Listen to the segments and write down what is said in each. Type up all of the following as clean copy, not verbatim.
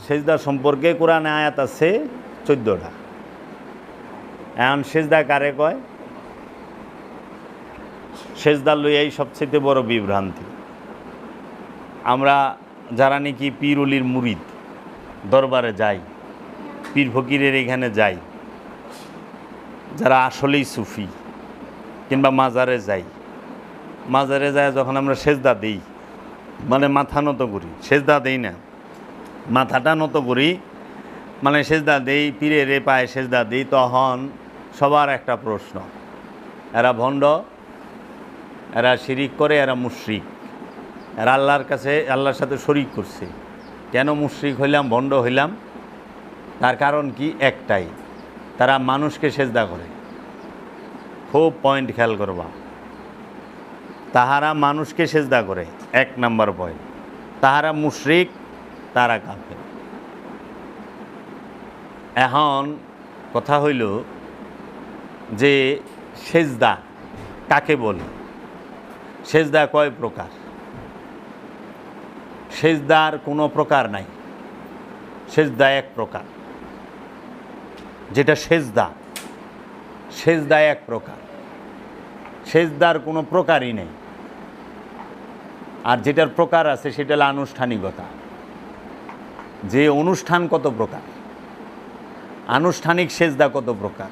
সেজদা সম্পর্কে কোরআনে আয়াত আছে 14টা। এখন সেজদা কারে কয়? সেজদা লইয়াই সবচেয়ে বড় বিভ্রান্তি। আমরা যারা নাকি পীর অলির মুরিদ দরবারে যাই, পীর ফকিরের এখানে যাই, যারা আসলেই সুফি কিংবা মাজারে যাই, মাজারে যায় যখন আমরা সেজদা দিই, মানে মাথা নত করি, সেজদা দেই না, মাথাটা নত করি, মানে সেজদা দেই, পীরের পায়ে সেজদা দিই, তখন সবার একটা প্রশ্ন, এরা ভণ্ড, এরা শিরিক করে, এরা মুশরিক, এরা আল্লাহর কাছে আল্লাহর সাথে শরিক করছে। কেন মুশরিক হইলাম, ভণ্ড হইলাম? তার কারণ কি? একটাই, তারা মানুষকে সেজদা করে। খুব পয়েন্ট খেয়াল করবা, তাহারা মানুষকে সেজদা করে, 1 নাম্বার পয়েন্ট। তাহারা মুশরিক, তারা কাফের। এখন কথা হইল যে সেজদা কাকে বলে? সেজদা কয় প্রকার? সেজদার কোনো প্রকার নাই, সেজদা এক প্রকার। যেটা সেজদা, সেজদা এক প্রকার, সেজদার কোনো প্রকারই নেই। আর যেটার প্রকার আছে সেটা হলো আনুষ্ঠানিকতা। যে অনুষ্ঠান কত প্রকার, আনুষ্ঠানিক সেজদা কত প্রকার।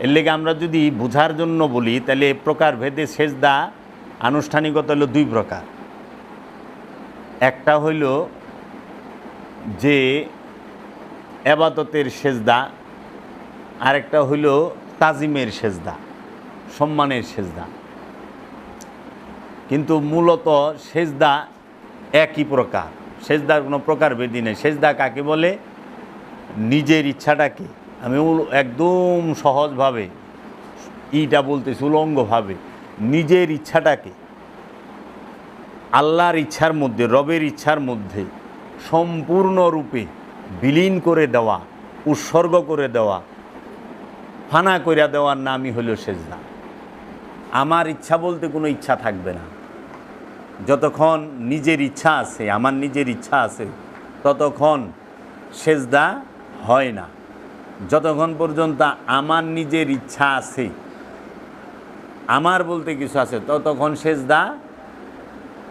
এর লেগে আমরা যদি বোঝার জন্য বলি, তাহলে প্রকার ভেদে সেজদা আনুষ্ঠানিকতা হলো 2 প্রকার। একটা হইল যে এবাদতের সেজদা, আরেকটা হইল তাজিমের সেজদা, সম্মানের সেজদা। কিন্তু মূলত সেজদা একই প্রকার, সেজদার কোনো প্রকার ভেদি নেই। সেজদা কাকে বলে? নিজের ইচ্ছাটাকে, আমি একদম সহজভাবে ইটা বলতেছি, উলঙ্গভাবে, নিজের ইচ্ছাটাকে আল্লাহর ইচ্ছার মধ্যে, রবের ইচ্ছার মধ্যে সম্পূর্ণরূপে বিলীন করে দেওয়া, উৎসর্গ করে দেওয়া, ফানা করে দেওয়ার নামই হলো সেজদা। আমার ইচ্ছা বলতে কোনো ইচ্ছা থাকবে না। যতক্ষণ নিজের ইচ্ছা আছে, আমার নিজের ইচ্ছা আছে, ততক্ষণ সেজদা হয় না। যতক্ষণ পর্যন্ত আমার নিজের ইচ্ছা আছে, আমার বলতে কিছু আছে, ততক্ষণ সেজদা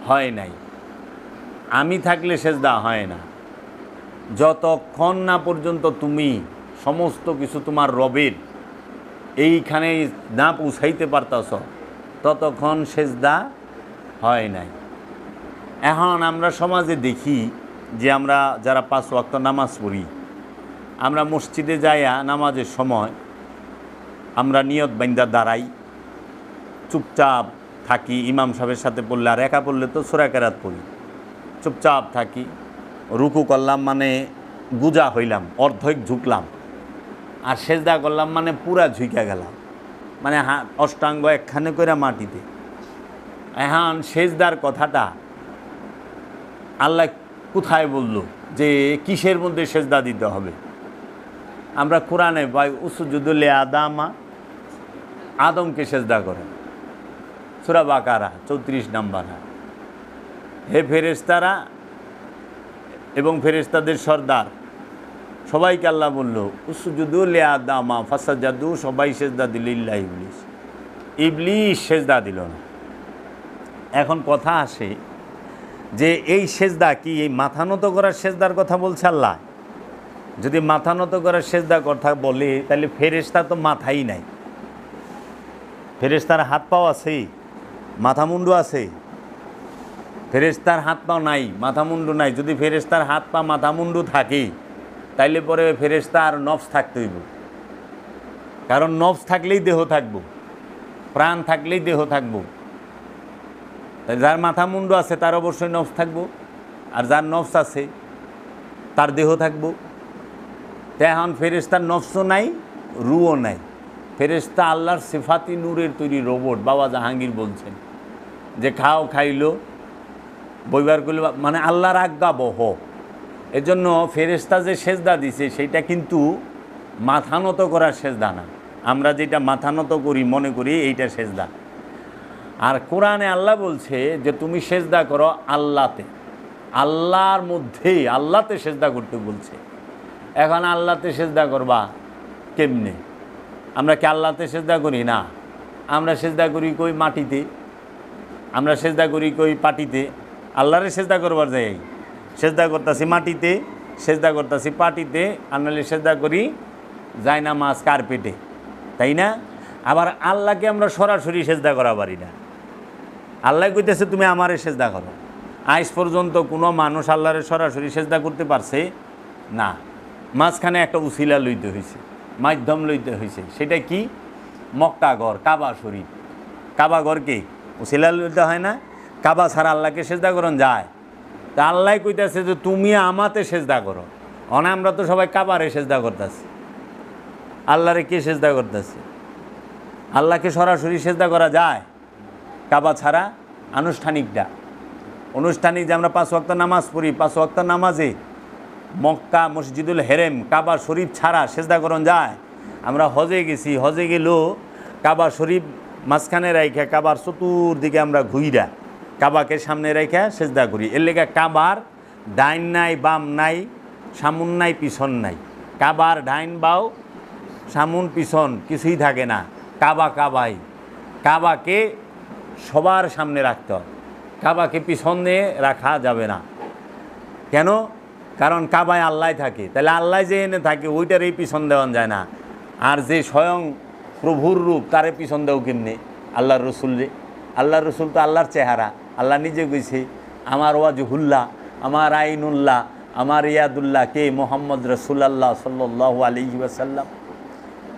হয় নাই। আমি থাকলে সেজদা হয় না। যতক্ষণ না পর্যন্ত তুমি সমস্ত কিছু তোমার রবের এইখানে না পৌঁছাইতে পারতাছ, ততক্ষণ সেজদা হয় নাই। এখন আমরা সমাজে দেখি যে আমরা যারা 5 ওয়াক্ত নামাজ পড়ি, আমরা মসজিদে যাইয়া নামাজের সময় আমরা নিয়ত বাইন্দা দাঁড়াই, চুপচাপ থাকি। ইমাম সাহেবের সাথে পড়লে, আর একা পড়লে তো সূরা কেরাত পড়ি, চুপচাপ থাকি। রুকু করলাম মানে গুজা হইলাম, অর্ধেক ঝুঁকলাম, আর সেজদা করলাম মানে পুরা ঝুঁকা গেলাম, মানে অষ্টাঙ্গ একখানে করে মাটিতে। এখন সেজদার কথাটা আল্লাহ কোথায় বলল যে কিসের মধ্যে সেজদা দিতে হবে? আমরা কোরআনে পাই উসজুদু লিআদামা, আদমকে সেজদা করেন, সূরা বাকারা 34 নম্বর। হে ফেরেশতারা এবং ফেরেশতাদের সর্দার সবাইকে আল্লাহ বলল উসজুদু লিআদামা ফাসাজাদু, সবাই সেজদা দিল ইল্লা ইবলিস। ইবলিস সেজদা দিল না। এখন কথা আসে যে এই সেজদা কি এই মাথা নত করার সেজদার কথা বলছে আল্লাহ? যদি মাথা নত করার সেজদার কথা বলে, তাহলে ফেরেশতা তো মাথাই নাই। ফেরেশতার হাত পাও আছে, মাথা মুন্ডু আছে? ফেরেশতার হাত পাও নাই, মাথা মুন্ডু নাই। যদি ফেরেশতার হাত পা মাথা মুন্ডু থাকে, তাইলে পরে ফেরেশতার নফস থাকতে হইব। কারণ নফস থাকলেই দেহ থাকবো, প্রাণ থাকলেই দেহ থাকবো। যার মাথা মুন্ডু আছে তার অবশ্যই নফস থাকবো, আর যার নফস আছে তার দেহ থাকবো। তো এখন ফেরেশতার নফসও নাই, রুও নাই। ফেরেশতা আল্লাহর সিফাতি নূরের তৈরি রোবট। বাবা জাহাঙ্গীর বলছেন যে খাও খাইলো, বইবার করলো, মানে আল্লাহর আজ্ঞা বহ। এজন্য ফেরেশতা যে সেজদা দিছে সেইটা কিন্তু মাথা নত করার সেজদা না। আমরা যেটা মাথা নত করি মনে করি এইটা সেজদা। আর কোরআনে আল্লাহ বলছে যে তুমি সেজদা করো আল্লাহতে, আল্লাহর মধ্যেই আল্লাহতে সেজদা করতে বলছে। এখন আল্লাহতে সেজদা করবা কেমনে? আমরা কি আল্লাহতে সেজদা করি? না, আমরা সেজদা করি কই মাটিতে, আমরা সেজদা করি কই পাটিতে। আল্লাহরে সেজদা করবার যাই সেজদা করতেছি মাটিতে, সেজদা করতেছি পাটিতে, আর নাহলে সেজদা করি যায় না মাছ কার্পেটে, তাই না? আবার আল্লাহকে আমরা সরাসরি সেজদা করা পারি না। আল্লাহ কইতেছে তুমি আমারে সেজদা করো। আজ পর্যন্ত কোনো মানুষ আল্লাহরে সরাসরি সেজদা করতে পারছে না। মাঝখানে একটা উসিলা লইতে হয়েছে, মাধ্যম লইতে হয়েছে। সেটা কি? মক্কা ঘর, কাবা শরীফ। কাবা ঘরকে উসিলা লইতে হয় না? কাবা ছাড়া আল্লাহকে সেজদা করন যায়? তা আল্লাহ কইতেছে যে তুমি আমাতে সেজদা করো। আমরা তো সবাই কাবারে সেজদা করতেছি, আল্লাহরে কে সেজদা করতেছে? আল্লাহকে সরাসরি সেজদা করা যায় কাবা ছাড়া? আনুষ্ঠানিক যে আমরা 5 ওয়াক্ত নামাজ পড়ি, 5 ওয়াক্ত নামাজে মক্কা মসজিদুল হেরেম কাবা শরীফ ছাড়া সেজদা করন যায়? আমরা হজে গেছি, হজে গেলেও কাবা শরীফ মাঝখানে রাইখা কাবার চতুর্দিকে আমরা ঘুইরা কাবাকে সামনে রাইখা সেজদা করি। এর লেগে কাবার ডাইন নাই বাম নাই, সামুন নাই পিছন নাই। কাবার ডাইন বাও সামুন পিছন কিছুই থাকে না। কাবা কাবাই। কাবাকে সবার সামনে রাখতে হয়, কাবাকে পিছনে রাখা যাবে না। কেন? কারণ কাবায় আল্লাহ থাকে, তাহলে আল্লাহ যে এনে থাকে ওইটারই পিছন দেওয়া যায় না। আর যে স্বয়ং প্রভুর রূপ তারে পিছন দেও কেমনে? আল্লাহর রসুল রে। আল্লাহর রসুল তো আল্লাহর চেহারা। আল্লাহ নিজে কইছে আমার ওয়াজহুল্লাহ, আমার আইনুল্লাহ, আমার ইয়াদুল্লাহ কে? মোহাম্মদ রসুল্লাহ সাল্লাল্লাহু আলাইহি ওয়াসাল্লাম।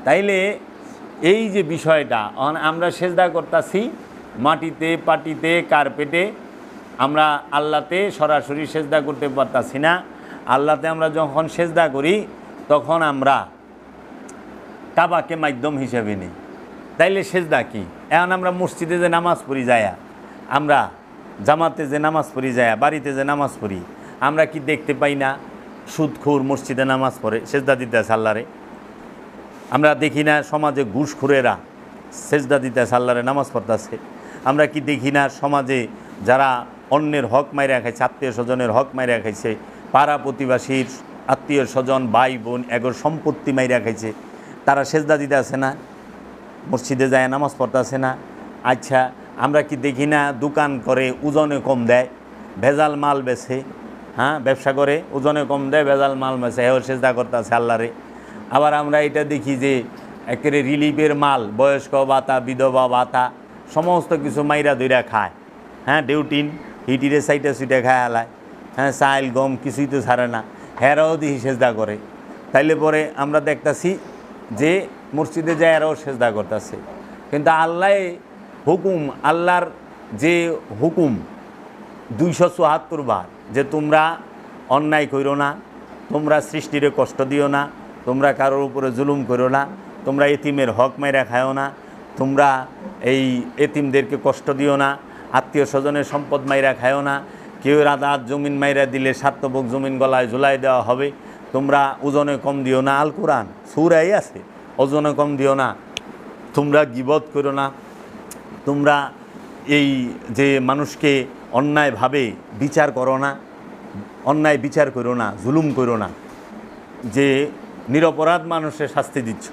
তাইলে এই যে বিষয়টা আমরা সেজদা করতেছি মাটিতে পাটিতে কার্পেটে, আমরা আল্লাহতে সরাসরি সেজদা করতে পারতাছি না। আল্লাহতে আমরা যখন সেজদা করি তখন আমরা কাবাকে মাধ্যম হিসেবে নিই। তাইলে সেজদা কি? এখন আমরা মসজিদে যে নামাজ পড়ি যায়া, আমরা জামাতে যে নামাজ পড়ি যায়া, বাড়িতে যে নামাজ পড়ি, আমরা কি দেখতে পাই না সুদখোর মসজিদে নামাজ পড়ে সেজদা দিতে আছে আল্লাহরে? আমরা দেখি না সমাজে ঘুষখোরেরা সেজদা দিতে আছে আল্লাহরে, নামাজ পড়তেছে? আমরা কি দেখি না সমাজে যারা অন্যের হক মাইরা খাইছে, আত্মীয় স্বজনের হক মাইরা খাইছে, পাড়া প্রতিবাসীর আত্মীয় স্বজন ভাই বোন এগোর সম্পত্তি মাইরা খাইছে, তারা সেজদা দিতে আছে না? মসজিদে যায় নামাজ পড়তেছে না? আচ্ছা, আমরা কি দেখি না দোকান করে ওজনে কম দেয়, ভেজাল মাল বেছে, হ্যাঁ ব্যবসা করে ওজনে কম দেয়, ভেজাল মাল বেছে, এও সেজদা করতেছে আল্লাহরে। আবার আমরা এটা দেখি যে একেবারে রিলিফের মাল, বয়স্ক ভাতা, বিধবা ভাতা, সমস্ত কিছু মাইরা দইরা খায়, হ্যাঁ ডিউটিন হিটিরে সাইটে সুইটে খায় আলায়, হ্যাঁ চাইল গম কিছুই তো ছাড়ে না, হেরাও দিহি সেজদা করে। তাইলে পরে আমরা দেখতেছি যে মসজিদে যায় এরাও সেজদা করতেছে। কিন্তু আল্লাহ হুকুম, আল্লাহর যে হুকুম 274 বার যে তোমরা অন্যায় করো না, তোমরা সৃষ্টিরে কষ্ট দিও না, তোমরা কারোর উপরে জুলুম করো না, তোমরা এতিমের হক মাইরা খাও না, তোমরা এই এতিমদেরকে কষ্ট দিও না, আত্মীয় স্বজনের সম্পদ মাইরা খাও না, কেউ রাত জমিন মাইরা দিলে স্বার্থভোগ জমিন গলায় ঝুলাই দেওয়া হবে, তোমরা ওজনে কম দিও না। আল কোরআন সূরায় আছে, ওজনে কম দিও না, তোমরা গীবত করো না, তোমরা এই যে মানুষকে অন্যায়ভাবে বিচার করো না, অন্যায় বিচার করো না, জুলুম করো না, যে নিরপরাধ মানুষের শাস্তি দিচ্ছ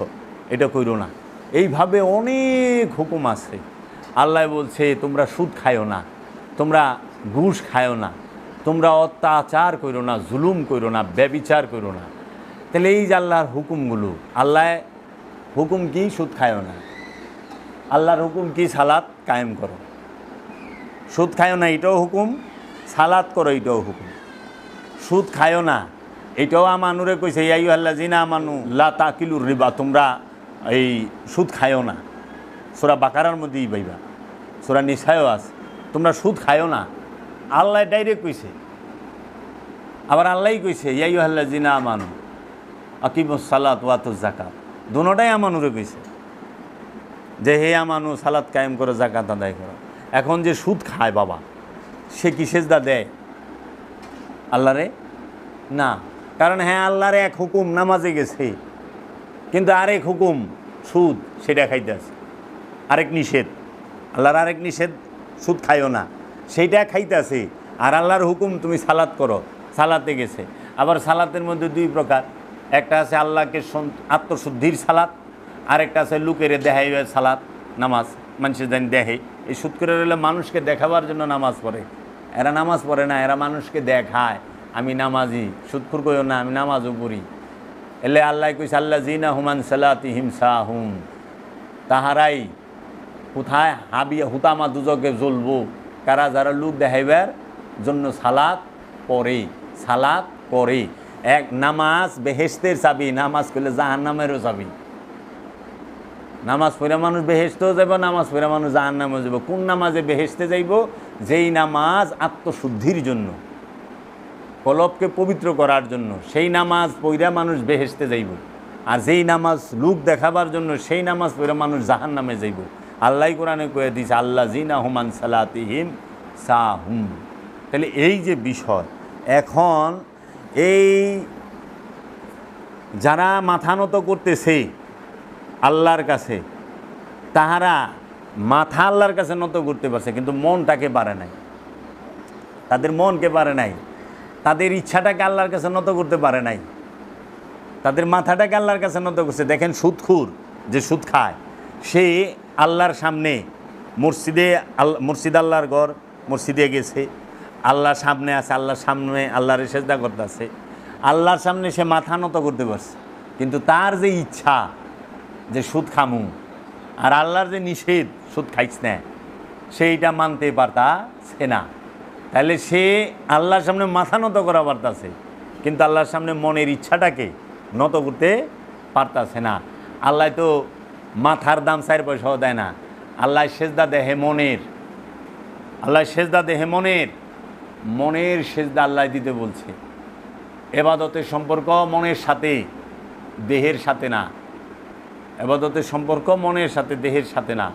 এটা করো না। এইভাবে অনেক হুকুম আছে। আল্লাহ বলছে তোমরা সুদ খায়ও না, তোমরা ঘুষ খায়ও না, তোমরা অত্যাচার করো না, জুলুম করো না, ব্যভিচার করো না। তাহলে এই যে আল্লাহর হুকুমগুলো, আল্লাহ হুকুম কি? সুদ খায়ও না। আল্লাহর হুকুম কি? সালাত কায়েম করো। সুদ খায়ও না এটাও হুকুম, সালাত করো এটাও হুকুম। সুদ খায়ও না এটাও আমানুরে কইছে ইয়া আইয়ুহাল্লাযিনা আমানু লা তাকিলুর রিবা, তোমরা এই সুদ খায়ও না। সূরা বাকারার মধ্যেই পাইবা, সূরা নিসায়ও আছে, তোমরা সুদ খায়ও না। আল্লাহ ডাইরেক্ট কইছে। আবার আল্লাহই কইছে ইয়া আইয়ুহাল্লাযিনা আমানু আকিমুস সালাত ওয়া আতুজ যাকাত, দুটোটাই আমানুরে কইছে যে হে আমানু সালাত কায়েম করো, যাকাত আদায় করো। এখন যে সুদ খায় বাবা, সে কি সেজদা দেয় আল্লাহরে? না। কারণ হ্যাঁ আল্লাহর এক হুকুম নামাজে গেছে, কিন্তু আরেক হুকুম সুদ, সেটা খাইতেছে। আরেক নিষেধ, আল্লাহর আরেক নিষেধ সুদ খাইও না, সেইটা খাইতেছে। আর আল্লাহর হুকুম তুমি সালাত করো, সালাতে গেছে। আবার সালাতের মধ্যে দুই প্রকার, একটা আছে আল্লাহকে আত্মশুদ্ধির সালাত, আর একটা আছে লুকেরে দেখাই সালাত নামাজ, মানুষের জানি দেখে। এই সুদ করে রইলে মানুষকে দেখাবার জন্য নামাজ পড়ে, এরা নামাজ পড়ে না, এরা মানুষকে দেখায় আমি নামাজি। সুদখুর কইও না, আমি নামাজও পড়ি। এলে আল্লাহ কইছে আল্লাহ জিনা হুমান সালাতি হিমসা হুম, তাহারাই কোথায় হাবিয়া হুতামা দুজকে জ্বলবো, কারা যারা লোক দেখাইবার জন্য সালাত পড়ে, সালাত পড়ে। এক নামাজ বেহেশতের চাবি, নামাজ করলে জাহান্নামেরও চাবি। নামাজ পড়ে মানুষ বেহেশতেও যাব, নামাজ পড়ে মানুষ জাহান্নামেও যাব। কোন নামাজে বেহেশতে যাইব? যেই নামাজ আত্মশুদ্ধির জন্য, কলবকে পবিত্র করার জন্য, সেই নামাজ পড়ে মানুষ বেহেশতে যাইব। আর যেই নামাজ লোক দেখাবার জন্য, সেই নামাজ পড়ে মানুষ জাহান্নামে যাইব। আল্লাহ কোরআনে কয়ে দিয়েছে আল্লাহ জিনা হুমান সালাতিহিম সাহুম। তাহলে এই যে বিষয়, এখন এই যারা মাথা নত করতেছে আল্লাহর কাছে, তাহারা মাথা আল্লাহর কাছে নত করতে পারছে, কিন্তু মনটাকে পারে নাই, তাদের মনকে পারে নাই, তাদের ইচ্ছাটাকে আল্লাহর কাছে নত করতে পারে নাই, তাদের মাথাটাকে আল্লাহর কাছে নত করছে। দেখেন সুদখুর যে সুদ খায়, সে আল্লাহর সামনে মসজিদ আল্লাহর ঘর, মসজিদে গেছে, আল্লাহর সামনে আছে, আল্লাহর সামনে আল্লাহর সেজদা করতে আছে, আল্লাহর সামনে সে মাথা নত করতে পারছে, কিন্তু তার যে ইচ্ছা যে সুদ খামু, আর আল্লাহর যে নিষেধ সুদ খাইছ না, সেইটা মানতে পারতাছে না। তাহলে সে আল্লাহর সামনে মাথা নত করা পারতাছে, কিন্তু আল্লাহর সামনে মনের ইচ্ছাটাকে নত করতে পারতাছে না। আল্লাহ তো মাথার দাম 4 পয়সাও দেয় না, আল্লাহ সেজদা দেহে মনের, আল্লাহ সেজদা দেহে মনের, মনের সেজদা আল্লাহ দিতে বলছে। এবাদতের সম্পর্ক মনের সাথে, দেহের সাথে না। এবাদতের সম্পর্ক মনের সাথে, দেহের সাথে না।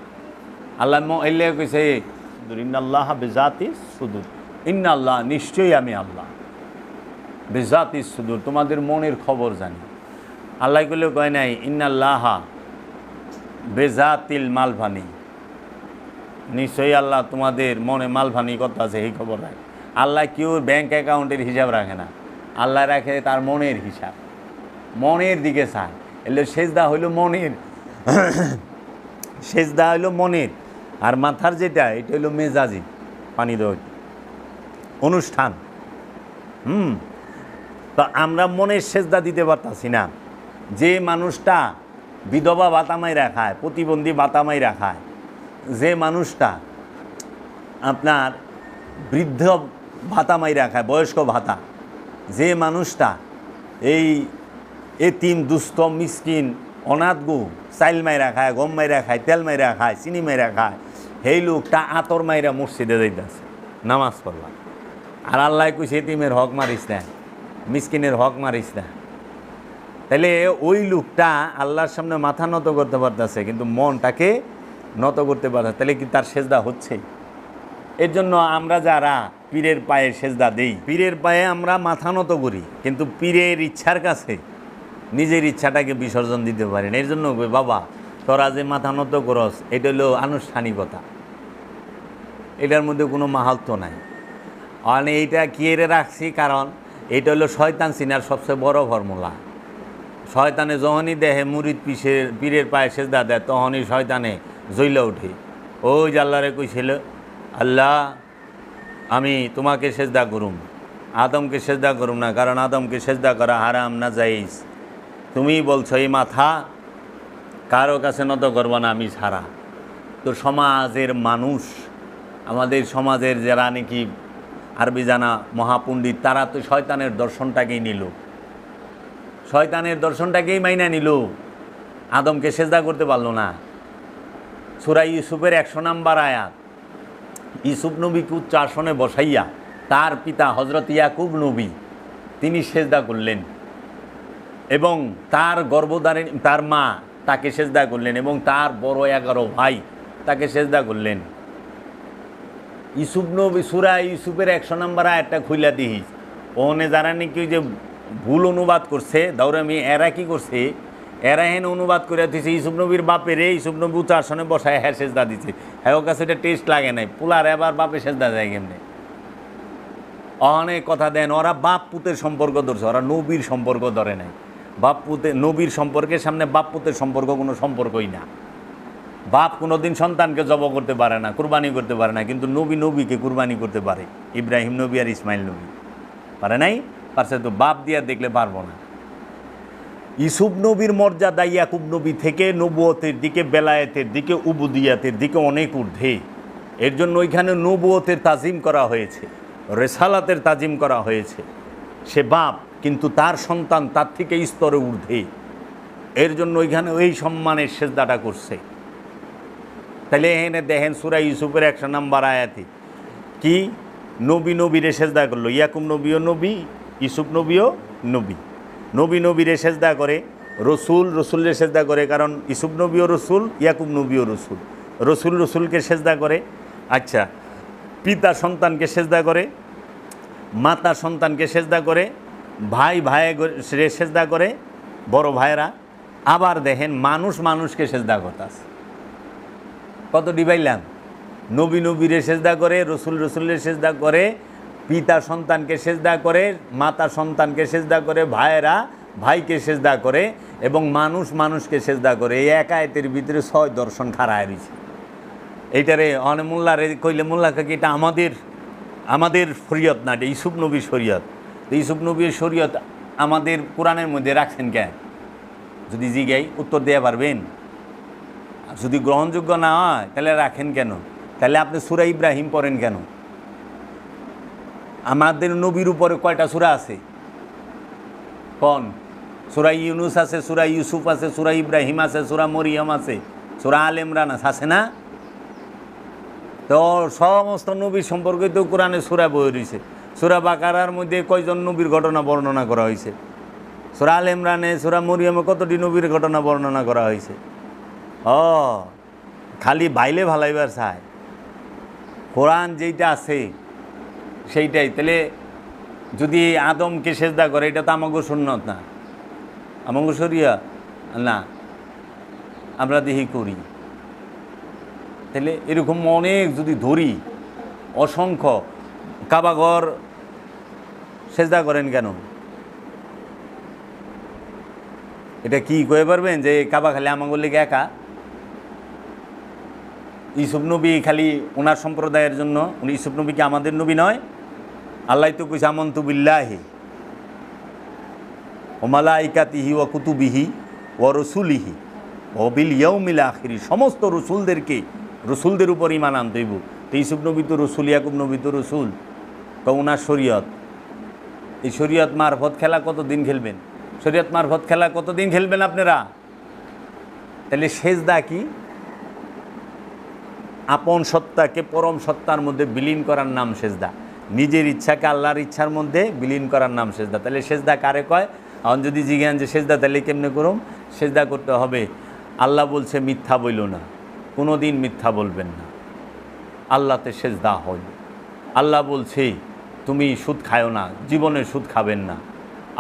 আল্লাহ এলে কইছে ইন্নাল্লাহ বিজাতি সুদূর, ইন্নাল্লাহ নিশ্চয়ই আমি আল্লাহ বিজাতি সুদূর, তোমাদের মনের খবর জানি। আল্লাহ কইলে কয় নাই ইন্নাল্লাহ বেজাতিল মালভানি, নিশ্চয়ই আল্লাহ তোমাদের মনে মালভানি কত আছে এই খবর রাখে। আল্লাহ কেউ ব্যাংক অ্যাকাউন্টের হিসাব রাখে না, আল্লাহ রাখে তার মনের হিসাব, মনের দিকে চায়। এলে সেজদা হইল মনের, সেজদা হইল মনের, আর মাথার যেটা এটা হইল মেজাজি, পানি দেওয়া অনুষ্ঠান। তো আমরা মনের সেজদা দিতে পারতাছি না। যে মানুষটা বিধবা ভাতামাই রাখায়, প্রতিবন্ধী ভাতামাই রাখায়, যে মানুষটা আপনার বৃদ্ধ ভাতামাই রাখায়, বয়স্ক ভাতা, যে মানুষটা এই এতিম দুস্থ মিসকিন অনাথ গো চাইল মাইরা খায়, গম মাইরা খায়, তেল মাইরা খায়, চিনি মাইরা খায়, সেই লোকটা আতর মাইরা মসজিদে যাইতেছে নামাজ পড়বা। আর আল্লাহ কইছে এতিমের হক মারিস না, মিসকিনের হক মারিস না। তাহলে ওই লোকটা আল্লাহর সামনে মাথা নত করতে পারতেছে, কিন্তু মনটাকে নত করতে পারছে, তাহলে কি তার সেজদা হচ্ছে? এর জন্য আমরা যারা পীরের পায়ে সেজদা দেই, পীরের পায়ে আমরা মাথা নত করি, কিন্তু পীরের ইচ্ছার কাছে নিজের ইচ্ছাটাকে বিসর্জন দিতে পারি না। এর জন্য বাবা তোরা যে মাথা নত করস, এটা হলো আনুষ্ঠানিকতা, এটার মধ্যে কোনো মাহাত্ম্য নাই। আর এইটা কিয়েরে রাখছি, কারণ এটা হলো শয়তান চিনার সবচেয়ে বড় ফর্মুলা। শয়তানে যখনই দেহে মুরিদ পীরের পায়ে সেজদা দেয়, তখনই শয়তানে জ্বলে ওঠে। ওই যে আল্লাহরে কইছিল আল্লাহ আমি তোমাকে সেজদা করুম, আদমকে সেজদা করুম না, কারণ আদমকে সেজদা করা হারাম না জায়েজ। তুমি বলছো এই মাথা কারো কাছে নত করবো না আমি ছাড়া। তো সমাজের মানুষ, আমাদের সমাজের যারা নাকি আরবি জানা মহাপণ্ডিত, তারা তো শয়তানের দর্শনটাকেই নিল, শয়তানের দর্শনটাকেই মাইনা নিল, আদমকে সেজদা করতে পারলো না। সূরা ইউসুফের 100 নম্বর আয়াত, ইউসুফ নবীকে উচ্চ আসনে বসাইয়া তার পিতা হজরত ইয়াকুব নবী তিনি সেজদা করলেন, এবং তার গর্ভধারিণী তার মা তাকে সেজদা করলেন, এবং তার বড় 11 ভাই তাকে সেজদা করলেন। ইউসুফ নবী সূরা ইউসুফের 100 নম্বর আয়াতটা খুইলা দিস, ওখানে যারা নাকি যে ভুল অনুবাদ করছে দাউরামি, এরা কি করছে, এরা হেন অনুবাদ করে দিচ্ছে ইউসুফ নবীর বাপের, ইউসুফ নবী উচ্চ আসনে বসায় হ্যাঁ সেজদা দিচ্ছে। হ্যাঁ ওর কাছে এটা টেস্ট লাগে নাই, পোলার এবার বাপে সেজদা যায় কেমনে? অনেক কথা দেন, ওরা বাপ পুতের সম্পর্ক ধরছে, ওরা নবীর সম্পর্ক ধরে নাই। বাপ পুতে নবীর সম্পর্কের সামনে বাপ পুতের সম্পর্ক কোনো সম্পর্কই না। বাপ কোনোদিন সন্তানকে জব করতে পারে না, কুরবানি করতে পারে না, কিন্তু নবী নবীকে কুরবানি করতে পারে। ইব্রাহিম নবী আর ইসমাইল নবী পারে নাই, পারছে তো, বাপ দিয়া দেখলে পারবো না। ইউসুফ নবীর মর্যাদা ইয়াকুব নবী থেকে নবুয়তের দিকে, বেলায়েতের দিকে, উবুদিয়াতের দিকে অনেক ঊর্ধ্বে। এর জন্য ওইখানে নবুয়তের তাজিম করা হয়েছে, রেসালাতের তাজিম করা হয়েছে। সে বাপ, কিন্তু তার সন্তান তার থেকে স্তরে ঊর্ধ্বে। এর জন্য ওইখানে ওই সম্মানের সেজদাটা করছে। তাহলে এখানে দেখেন সূরা ইউসুফের 100 নম্বর আয়াতে কি নবী নবীরে সেজদা করলো। ইয়াকুব নবীও নবী, ইউসুফ নবীও নবী। নবী নবীরে সেজদা করে, রসুল রসুলরে সেজদা করে, কারণ ইউসুফ নবীও রসুল, ইয়াকুব নবীও রসুল। রসুল রসুলকে সেজদা করে। আচ্ছা, পিতা সন্তানকে সেজদা করে, মাতা সন্তানকে সেজদা করে, ভাই ভাই সেজদা করে, বড় ভাইরা। আবার দেখেন মানুষ মানুষকে সেজদা করতেছে। কত ডিবাইলাম, নবী নবীরে সেজদা করে, রসুল রসুলের সেজদা করে, পিতা সন্তানকে সেজদা করে, মাতা সন্তানকে সেজদা করে, ভাইয়েরা ভাইকে সেজদা করে, এবং মানুষ মানুষকে সেজদা করে। এই এক আয়াতের ভিতরে 6 দর্শন খাড়ায় রয়েছে। এইটারে অনে মোল্লারে কইলে মোল্লা কি এটা আমাদের শরীয়ত না, এটা ইউসুফ নবীর শরীয়ত। ইউসুফ নবীর শরীয়ত আমাদের কোরআনের মধ্যে রাখছেন কেন? যদি জিগাই উত্তর দেওয়া পারবেন? যদি গ্রহণযোগ্য না হয় তাহলে রাখেন কেন? তাহলে আপনি সূরা ইব্রাহিম পড়েন কেন? আমাদের নবীর উপরে কয়টা সূরা আছে কোন? সূরা ইউনুস আছে, সূরা ইউসুফ আছে, সূরা ইব্রাহিম আছে, সূরা মরিয়ম আছে, সূরা আল ইমরান আছে না? তো সমস্ত নবীর সম্পর্কে তো কোরআনে সূরা বই রয়েছে। সূরা বাকারার মধ্যে কয়জন নবীর ঘটনা বর্ণনা করা হয়েছে? সূরা আল ইমরানে, সূরা মরিয়মে কতটি নবীর ঘটনা বর্ণনা করা হয়েছে? ও খালি বাইলে ভালাইবার চায়, কোরআন যেইটা আছে সেইটাই। তাহলে যদি আদমকে সেজদা করে, এটা তো আমাগো সুন্নত না, আমাগো শরিয়ত না, আমরা দেখি করি। তাহলে এরকম অনেক যদি ধরি, অসংখ্য। কাবাঘর সেজদা করেন কেন? এটা কি কয়ে পারবেন যে কাবা খালি আমাগো লেগে একা? ইউসুফ নবী খালি ওনার সম্প্রদায়ের জন্য? উনি ইউসুফ নবী কি আমাদের নবী নয়? আল্লাহ তো কইছে আমানতু বিল্লাহি ওয়া মালাইকাতিহি ওয়া কুতুবিহি ওয়া রাসূলিহি ওয়া বিল ইয়াউমিল আখির। সমস্ত রসুলদের উপর ঈমান আনতে হইব। তো ইউসুফ নবী তো রসুল, ইয়াকুব নবী তো রসুল, তো ওনার শরীয়ত। এই শরীয়ত মারফত খেলা কতদিন খেলবেন? শরীয়ত মারফত খেলা কতদিন খেলবেন আপনারা? তাহলে সেজদা কি? আপন সত্তাকে পরম সত্তার মধ্যে বিলীন করার নাম সেজদা। নিজের ইচ্ছাকে আল্লাহর ইচ্ছার মধ্যে বিলীন করার নাম সেজদা। তাহলে সেজদা কারে কয়? এখন যদি জিজ্ঞান যে সেজদা তাহলে কেমনে করুম? সেজদা করতে হবে, আল্লাহ বলছে মিথ্যা বইল না, কোনো দিন মিথ্যা বলবেন না, আল্লাহতে সেজদা হয়। আল্লাহ বলছে তুমি সুদ খায়ও না, জীবনে সুদ খাবেন না,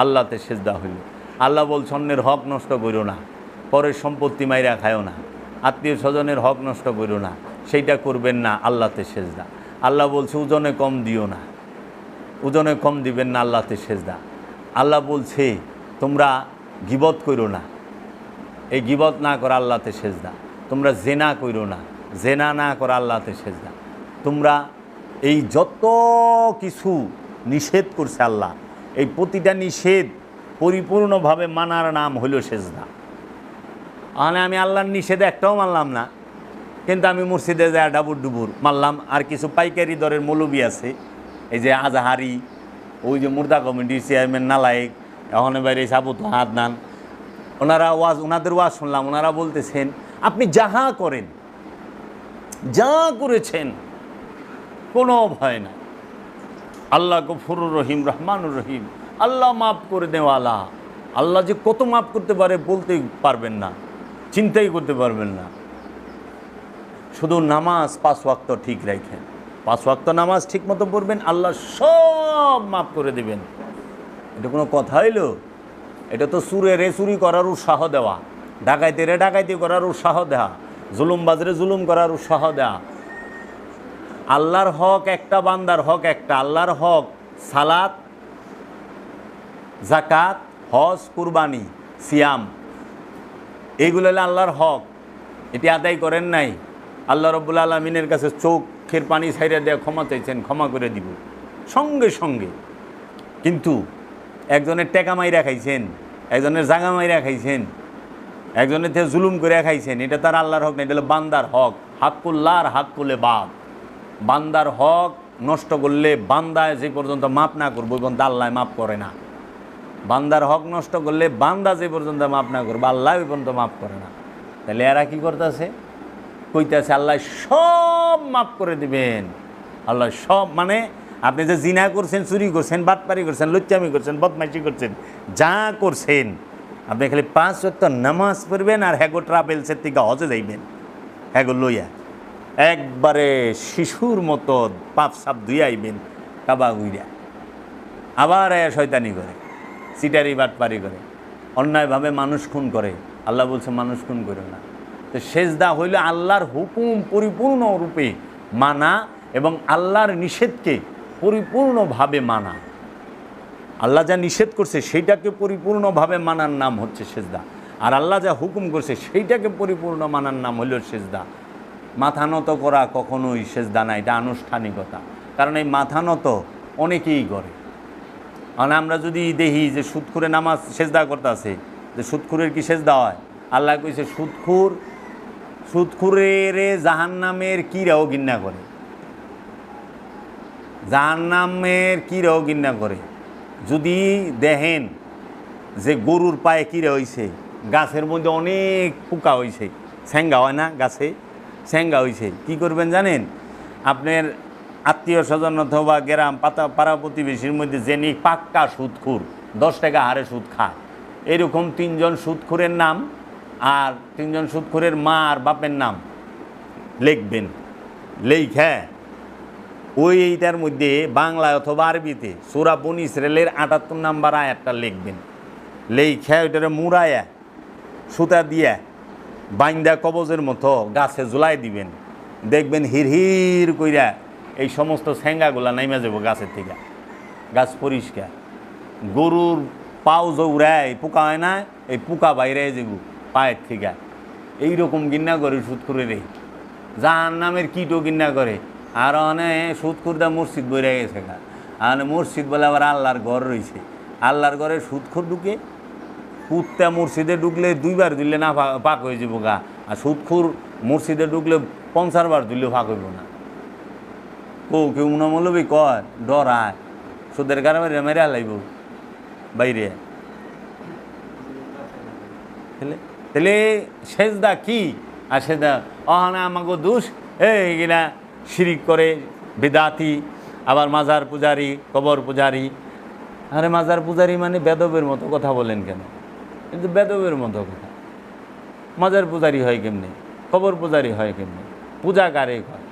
আল্লাহতে সেজদা হইল। আল্লাহ বলছে অন্যের হক নষ্ট করো না, পরের সম্পত্তি মাইরা খায়ও না, আত্মীয় স্বজনের হক নষ্ট করো না, সেইটা করবেন না, আল্লাহতে সেজদা। আল্লাহ বলছে ওজনে কম দিও না, ওজনে কম দিবেন না, আল্লাহতে সেজদা। আল্লাহ বলছে তোমরা গীবত করো না, এই গীবত না করা আল্লাহতে সেজদা। তোমরা জেনা করো না, জেনা না করা আল্লাহতে সেজদা। তোমরা এই যত কিছু নিষেধ করছে আল্লাহ, এই প্রতিটা নিষেধ পরিপূর্ণভাবে মানার নাম হইল সেজদা। মানে আমি আল্লাহর নিষেধ একটাও মানলাম না, কিন্তু আমি মসজিদে যায় ডাবুর ডুবুর মারলাম। আর কিছু পাইকারি দরের মৌলবি আছে, এই যে আজাহারি, ওই যে মুর্দা কমিটির চেয়ারম্যান নালায়েক, এখন বাইরে সাবুত আদনান, ওনাদের ওয়াজ শুনলাম। ওনারা বলতেছেন আপনি যাহা করেন, যা করেছেন কোনো ভয় না, আল্লাহ গফুরুর রহিম, রহমানুর রহিম, আল্লাহ মাফ করে দেওয়ালা। আল্লাহ যে কত মাফ করতে পারে বলতেই পারবেন না, চিন্তাই করতে পারবেন না। শুধু নামাজ 5 ওয়াক্ত ঠিক রাখেন, 5 ওয়াক্ত নামাজ ঠিক মতো পড়বেন, আল্লাহ সব মাফ করে দেবেন। এটা কোনো কথা হইল? এটা তো চুরেরে চুরি করার উৎসাহ দেওয়া, ডাকাইতেরে ডাকাইতি করার উৎসাহ দেওয়া, জুলুমবাজরে জুলুম করার উৎসাহ দেওয়া। আল্লাহর হক একটা, বান্দার হক একটা। আল্লাহর হক সালাত, জাকাত, হজ, কুরবানি, সিয়াম, এইগুলো হলো আল্লাহর হক। এটি আদায় করেন নাই, আল্লাহ রাব্বুল আলামিনের কাছে চোখের পানি ছাইড়া দেওয়া ক্ষমা চাইছেন, ক্ষমা করে দিব সঙ্গে সঙ্গে। কিন্তু একজনের টেকা মাইরা খাইছেন, একজনের জাগা মাইরা খাইছেন, একজনের থেকে জুলুম করে খাইছেন, এটা তার আল্লাহর হক না, এটা হলো বান্দার হক। হাক্কুল্লাহর হাক্কুলে বাদ, বান্দার হক নষ্ট করলে বান্দায় যে পর্যন্ত মাপ না করবো এবং আল্লাহ মাপ করে না। বান্দার হক নষ্ট করলে বান্দা যে পর্যন্ত মাপ না করবো আল্লাহ ওই পর্যন্ত মাপ করে না। তাহলে এরা কী করতেছে? কইতেছে আল্লাহ সব মাপ করে দিবেন। আল্লাহ সব মানে আপনি যে জিনা করছেন, চুরি করছেন, বাটপারি করছেন, লুচ্চামি করছেন, বদমাইশি করছেন, যা করছেন, আপনি খালি 5 ওয়াক্ত নামাজ পড়বেন আর হ্যাগো ট্রাভেলসের থেকে হজে যাইবেন, হ্যাগো লইয়া একবারে শিশুর মতো পাপ সাপ ধুয়ে আইবেন কাবা গুইরা। আবার শয়তানি করে, সিটারি বাটপারি করে, অন্যায়ভাবে মানুষ খুন করে। আল্লাহ বলছে মানুষ খুন করে না। তো সেজদা হইল আল্লাহর হুকুম পরিপূর্ণরূপে মানা এবং আল্লাহর নিষেধকে পরিপূর্ণভাবে মানা। আল্লাহ যা নিষেধ করছে সেইটাকে পরিপূর্ণভাবে মানার নাম হচ্ছে সেজদা, আর আল্লাহ যা হুকুম করছে সেইটাকে পরিপূর্ণ মানার নাম হইল সেজদা। মাথা নত করা কখনোই সেজদা না, এটা আনুষ্ঠানিকতা। কারণ এই মাথা নত অনেকেই করে। মানে আমরা যদি দেখি যে সুদখুরে নামাজ সেজদা করতে আছে, যে সুদখুরের কি সেজদা হয়? আল্লাহ কইছে সুদখুরের জাহান্নামের কিরাও ঘৃণা করে, জাহান্নামের কিরাও ঘৃণা করে। যদি দেখেন যে গরুর পায়ে কিরা হয়েছে, গাছের মধ্যে অনেক পোকা হয়েছে, স্যাঙ্গা হয় না গাছে, স্যাঙ্গা হয়েছে, কি করবেন জানেন? আপনার আত্মীয় স্বজন অথবা গ্রাম পাড়া প্রতিবেশীর মধ্যে যিনি পাক্কা সুদখুর, 10 টাকা হারে সুদ খায়, এরকম 3 জন সুদখুরের নাম আর 3 জন সুদখুরের মা আর বাপের নাম লিখবেন। লেখা ওই এইটার মধ্যে বাংলায় অথবা আরবিতে সূরা বনী ইসরাইলের 78 নম্বর আয়াতটা লিখবেন। লেখা ওইটারে মুড়ায়া সুতা দিয়া বাইন্দা কবজের মতো গাছে ঝুলাই দিবেন। দেখবেন হির কইরা এই সমস্ত স্যাঙ্গাগুলা নাইমা যাব গাছের থেকে, গাছ পরিষ্কার। গরুর পাও জৌড়ায় পোকা হয় না, এই পোকা বাইরে যাব পায়ের থেকে। এইরকম গিন্না করে সুদখুরের, জাহান্নামের কীটও গিন্না করে। আর অনেক সুদখুরদা মসজিদ বইরে গেছে গা, আর মসজিদ বলে আবার আল্লাহর ঘর রয়েছে, আল্লাহর ঘরে সুদখুর ঢুকে। কুত্তা মসজিদে ঢুকলে 2 বার দিলে না পাক হয়ে যাব গা, আর সুদখুর মসজিদে ঢুকলে 50 বার দিলেও ফাঁক হইব না। কেউ মৌলবী কয় ডরায় সুদের কারণে মেরে লাইব বাইরে। তাহলে সেজদা কি? আর সেজদা অহানা আমাকে দোষ, এইগুলা শিরিক করে বিদাতি, আবার মাজার পূজারি, কবর পূজারি। আরে মাজার পূজারি মানে বেদবের মতো কথা বলেন কেন? কিন্তু বেদবের মতো কথা। মাজার পূজারি হয় কেমনে? কবর পূজারি হয় কেমনে? পূজা কারে হয়?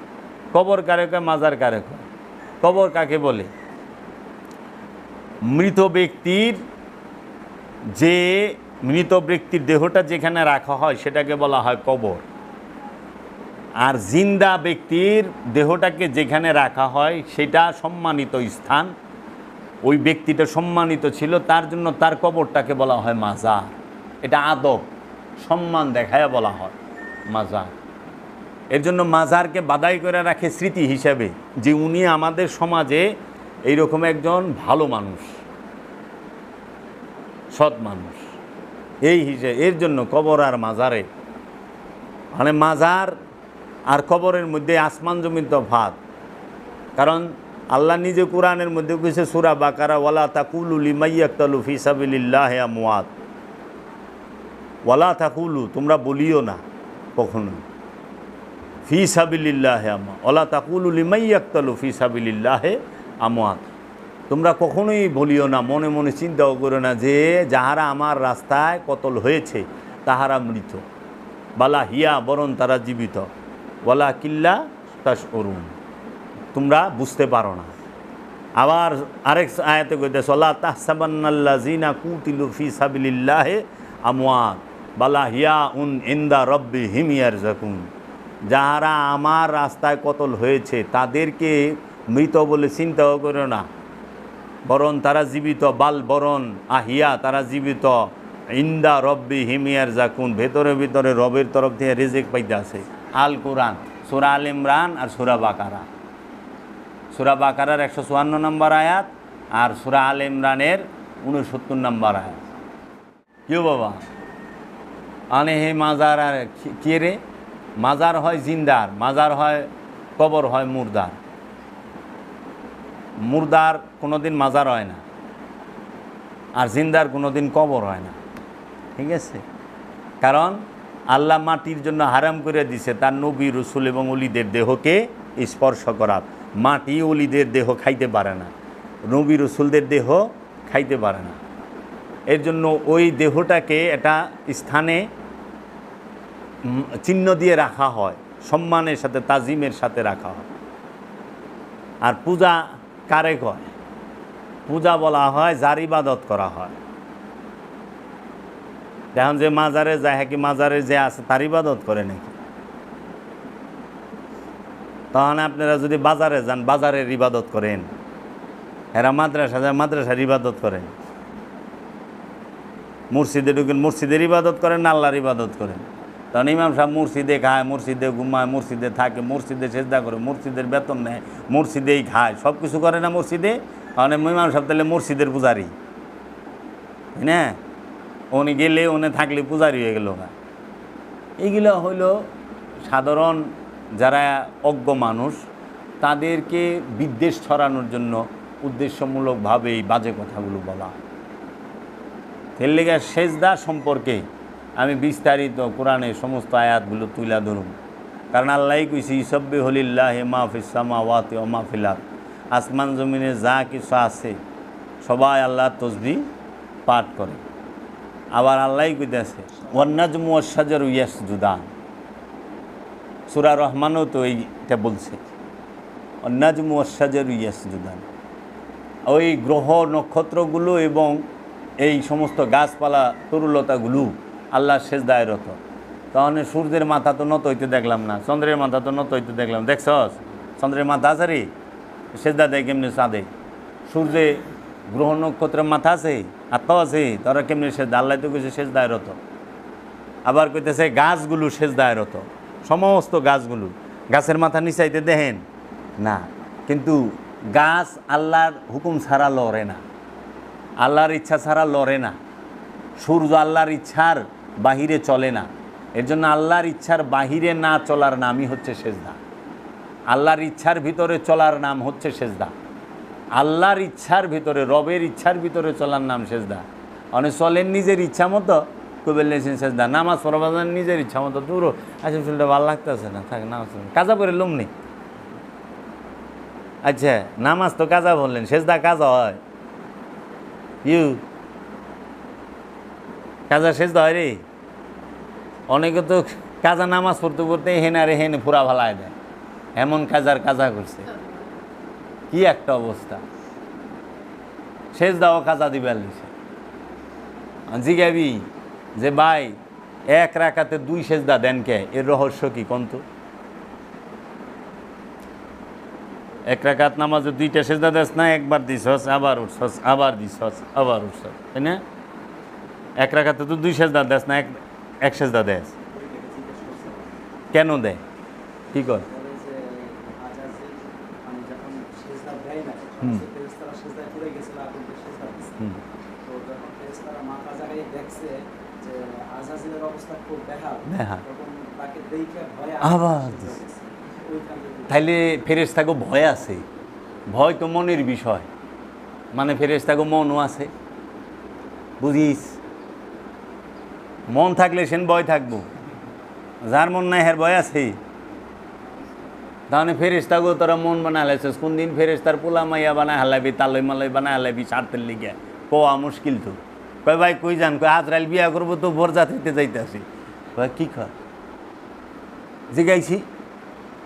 কবর কারে কয়? মাজার কারে কয়? কবর কাকে বলে? মৃত ব্যক্তির দেহটা যেখানে রাখা হয় সেটাকে বলা হয় কবর। আর জিন্দা ব্যক্তির দেহটাকে যেখানে রাখা হয় সেটা সম্মানিত স্থান। ওই ব্যক্তিটা সম্মানিত ছিল, তার জন্য তার কবরটাকে বলা হয় মাজার। এটা আদব, সম্মান দেখায় বলা হয় মাজার। এর জন্য মাজারকে বাদাই করে রাখে স্মৃতি হিসাবে যে উনি আমাদের সমাজে এইরকম একজন ভালো মানুষ, সৎ মানুষ, এই হিসেবে। এর জন্য কবর আর মাজারে, মানে মাজার আর কবরের মধ্যে আসমান জমির তফাৎ। কারণ আল্লাহ নিজে কোরআনের মধ্যে কইছে সূরা বাকারা, ওয়ালা তাকুলু লিমান ইয়াকতালু ফি সাবিলিল্লাহি আমওয়াত, ওয়ালা তাকুলু, তোমরা বলিও না কখনো, ফি সাবিলিল্লাহি আমওয়াত, ওয়ালা তাকুলু লিমান ইয়াকতালু ফি সাবিলিল্লাহি আমওয়াত, তোমরা কখনোই বলিও না, মনে মনে চিন্তাও করো না যে যাহারা আমার রাস্তায় কতল হয়েছে তাহারা মৃত, বালা হিয়া, বরং তারা জীবিত, ওয়ালা কিল্লা তাশউরুন, তোমরা বুঝতে পারো না। আবার আরেক আয়াতে কইতেছে, ওয়ালা তাহসাবান্নাল্লাযিনা কুতিলু ফি সাবিলিল্লাহি আমওয়াত, বালা হিয়া ইনদা রাব্বিহিম ইয়ারযাকুন, যাহারা আমার রাস্তায় কতল হয়েছে তাদেরকে মৃত বলে চিন্তাও করো না, বরণ তারা জীবিত, বাল বরণ আহিয়া তারা জীবিত, ইন্দা রব্বি হিমিয়ার জাকুন, ভেতরে ভিতরে রবের তরফ থেকে রিজিক পাইতে আছে। আল কোরআন, সূরা আল ইমরান আর সূরা বাকারা। সূরা বাকারার 154 নম্বর আয়াত আর সূরা আল ইমরানের 69 নম্বর আয়াত। কেউ বাবা আনে হে মাজার আর কে রে? মাজার হয় জিন্দার, মাজার হয় কবর হয় মুর্দার। মুর্দার কোনোদিন মাজার হয় না, আর জিন্দার কোনোদিন কবর হয় না। ঠিক আছে? কারণ আল্লাহ মাটির জন্য হারাম করে দিছে তার নবী রসুল এবং অলিদের দেহকে স্পর্শ করার। মাটি অলিদের দেহ খাইতে পারে না, নবী রসুলদের দেহ খাইতে পারে না। এর জন্য ওই দেহটাকে একটা স্থানে চিহ্ন দিয়ে রাখা হয়, সম্মানের সাথে তাজিমের সাথে রাখা হয়। আর পূজা কারে কয়? পূজা বলা হয় যার ইবাদত করা হয়। দেখুন যে মাজারে যায়, হ্যাঁ কি মাজারে যে আছে তার ইবাদত করে নাকি? তখন আপনারা যদি বাজারে যান, বাজারের ইবাদত করেন। এরা মাদ্রাসা যায়, মাদ্রাসার ইবাদত করেন। মসজিদে ঢুকেন, মসজিদের ইবাদত করেন না আল্লাহর ইবাদত করেন? তখন ইমাম সাহেব মসজিদে খায়, মসজিদে ঘুমায়, মসজিদে থাকে, মসজিদে সেজদা করে, মসজিদের বেতন নেয়, মসজিদেই খায়, সব কিছু করে না মসজিদে? মানে ইমাম সাহেব তাহলে মসজিদের পূজারি, তাই না? উনি গেলে উনি থাকলে পূজারি হয়ে গেল। এইগুলো হইল সাধারণ যারা অজ্ঞ মানুষ, তাদেরকে বিদ্বেষ ছড়ানোর জন্য উদ্দেশ্যমূলকভাবে এই বাজে কথাগুলো বলা। এর লেগে সেজদা সম্পর্কে আমি বিস্তারিত কোরআনের সমস্ত আয়াতগুলো তুলে ধরুন। কারণ আল্লাহই কইছি ইসাব্বিহুলিল্লাহি মা ফিস সামাওয়াতি ওয়া মা ফিল আরদ, আসমান জমিনে যা কিছু আছে সবাই আল্লাহর তাসবিহ পাঠ করে। আবার আল্লাহই কইতেছে ওয়ান নাজমু ওয়াশ শাজারু ইয়াসজুদান, সূরা রহমানও তো এইটা বলছে, ওয়ান নাজমু ওয়াশ শাজারু ইয়াসজুদান। ওই গ্রহ নক্ষত্রগুলো এবং এই সমস্ত গাছপালা তরুলতাগুলো আল্লাহ সেজদায় রত। তখন সূর্যের মাথা তো নত হইতে দেখলাম না, চন্দ্রের মাথা তো নত হইতে দেখলাম। দেখছস চন্দ্রের মাথা আছে রে? সেজদা দেয় কেমনি চাঁদে? সূর্যে গ্রহ নক্ষত্রের মাথা আছে, আত্মাও আছে, তারা কেমনি সেজদা? আল্লাহ তো কইছে সেজদায় রত। আবার কইতেছে গাছগুলো সেজদায় রত, সমস্ত গাছগুলো। গাছের মাথা নিচাইতে দেখেন না, কিন্তু গাছ আল্লাহর হুকুম ছাড়া লড়ে না, আল্লাহর ইচ্ছা ছাড়া লড়ে না। সূর্য আল্লাহর ইচ্ছার বাহিরে চলে না। এর জন্য আল্লাহর ইচ্ছার বাহিরে না চলার নামই হচ্ছে সেজদা। আল্লাহর ইচ্ছার ভিতরে চলার নাম হচ্ছে সেজদা। আল্লাহর ইচ্ছার ভিতরে, রবের ইচ্ছার ভিতরে চলার নাম সেজদা। অনেক চলেন নিজের ইচ্ছা মতো, কবে লেছেন সেজদা। নামাজ পড়াবান নিজের ইচ্ছা মতো, দূরও আচ্ছা চুলটা ভালো লাগতেছে না, থাক নামাজ কাজা করে লুম নেই। আচ্ছা নামাজ তো কাজা বললেন, সেজদা কাজা হয়? কাজা সেজদা হয় রে? অনেকে তো কাজা নামাজ পড়তে পড়তে হেনে আরে হেনে পুরা ভালায় দেয়, এমন কাজার কাজা করছে। কি একটা অবস্থা! সেজদাও কাজা দিবার দিছে। জিগাবি যে ভাই এক রাকাতে 2 সেজদা দেন কে? এর রহস্য কি কোন তো? এক রাকাত নামাজে 2টা সেজদা দেস না, একবার দিছস আবার উঠছস, আবার দিছস আবার উঠছস, তাই না? এক রাকাতে তো 2 সেজদা দেস না, এক সেজদা দেস। কেন দেয়? কি কর? আবার তাইলে ফেরেশতাকে ভয় আছে। ভয় তো মনের বিষয়, মানে ফেরেশতাকে মনও আছে, বুঝিস? মন থাকলে সেন ভয় থাকবো, যার মন নাই হের ভয় আছে। তাহলে ফেরেশতাকে তোরা মন বানায় হালাইছিস। কোন দিন ফেরেশতার পোলা মাইয়া বানায় হালাবি, তালই মালই বানায় হালাবি স্বার্থের লিগে? কোয়া মুশকিল তো। কয় ভাই কই যান? কয় আজরাইল বিয়া করবো তো বরজাত হইতে যাইতেছি। কয় কি কয়? জিগাইছি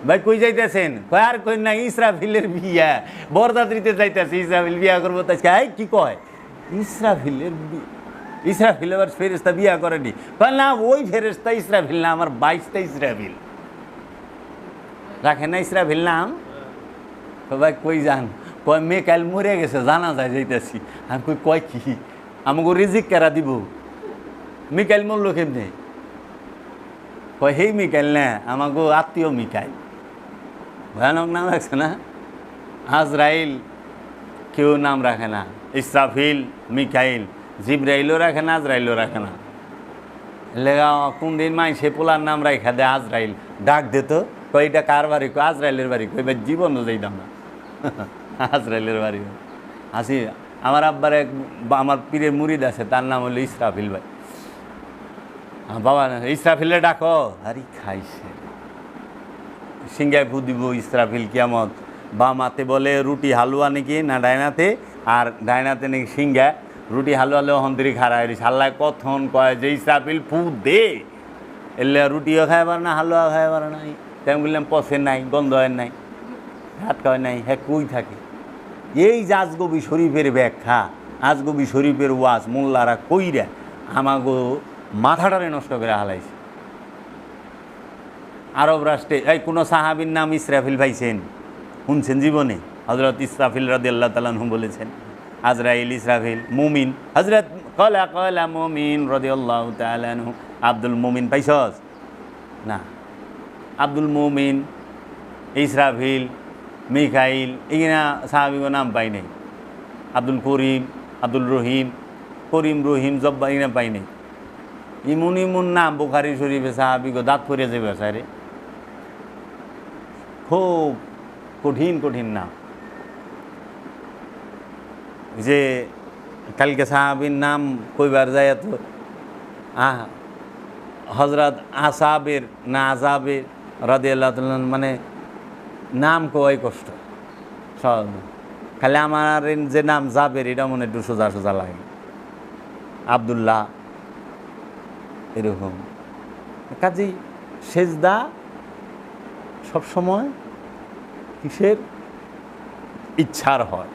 ভাই কই যাইতেছেন? কয় আর কই না, ইসরাফিলের বিয়া, বরযাত্রীতে যাইতেছি, ইসরাফিল বিয়া করবো। তাই কি কয়? ইসরাফিলের ইসরাফিল আবার ফেরেশতা বিয়া করেনি? কয় না, ওই ফেরেশতা ইসরাফিল না, আমার 22টা ইসরাফিল। রাখে না ইসরাফিল নাম? ভাই কই যান? কয় মেকাইল মরে গেছে, জানা যায় যাইতেছি। আমি কই কয় কি, আমাকে রিজিক কেরা দিব? মিকাইল মরলো কেমনে? কয় হেই মিকাইল না, আমাকে আত্মীয় মিকাইল। ভয়ানক নাম রাখছে না? আজরাইল কেউ নাম রাখে না, ইসরাফিল, মিকাইল, জিব্রাইলও রাখে না, আজরাইলও রাখে না। লেগা কোন দিন মাই সে পোলার নাম রাখা দেয় আজরাইল, ডাক দিত, কই এটা কার বাড়ি? কই আজরাইলের বাড়ি। কই জীবনও যাইতাম না আজরাইলের বাড়ি। আসি আমার আব্বার এক আমার পীরের মুরিদ আছে, তার নাম হলো ইসরাফিল ভাই। বাবা ইসরাফিলে ডাকো, আরে খাইছে সিঙ্গায় ফু দিব ইসরাফিল কিয়ামত। বা মাতে বলে রুটি হালুয়া নাকি না ডাইনাতে, আর ডাইনাতে নাকি সিঙ্গা রুটি হালুয়া লেও হন্তরি খারাই হাল্লায় কথন কয় যে ইসরাফিল ফু দে, এলে রুটিও খাইবার না, হালুয়া খাইবার নাই। তাই আমি বললাম পচে নাই, গন্ধ হয় নাই, হাত খাওয়ায় নাই, হ্যাঁ কই থাকে। এই যে আজগবি শরীফের ব্যাখ্যা, আজগবি শরীফের ওয়াজ মোল্লারা কইরা আমাগো মাথাটারে নষ্ট করে হালাইছে। আরব রাষ্ট্রে এই কোনো সাহাবীর নাম ইসরাফিল পাইছেন? শুনছেন জীবনে? হজরত ইসরাফিল রাদিয়াল্লাহু তাআলা আনহু বলেছেন, আজরাইল ইসরাফিল মুমিন, হজরত কলা মুমিন রাদিয়াল্লাহু তাআলা আনহু। আব্দুল মুমিন পাইছস না? আব্দুল মুমিন, ইসরাফিল, মিকাইল, এখানে সাহাবীর নাম পাই নাই। আব্দুল করিম, আব্দুল রহিম, করিম রহিম জব্বা এখানে পাই নাই। ইমুন ইমুন নাম বুখারী শরীফে সাহাবীকে দাঁত পড়ে যাবে স্যারে, খুব কঠিন কঠিন নাম। যে কালকে সাহাবীর নাম কইবার যায় তো হজরত আসাবের না আজাবের রাদিয়াল্লাহু তাআলা, মানে নাম কয় কষ্ট সব। খালি আমার যে নাম জাবের এটা মনে একটু সোজা সোজা লাগে, আবদুল্লাহ এরকম। কাজেই সেজদা সবসময় কিসের? ইচ্ছার হয়,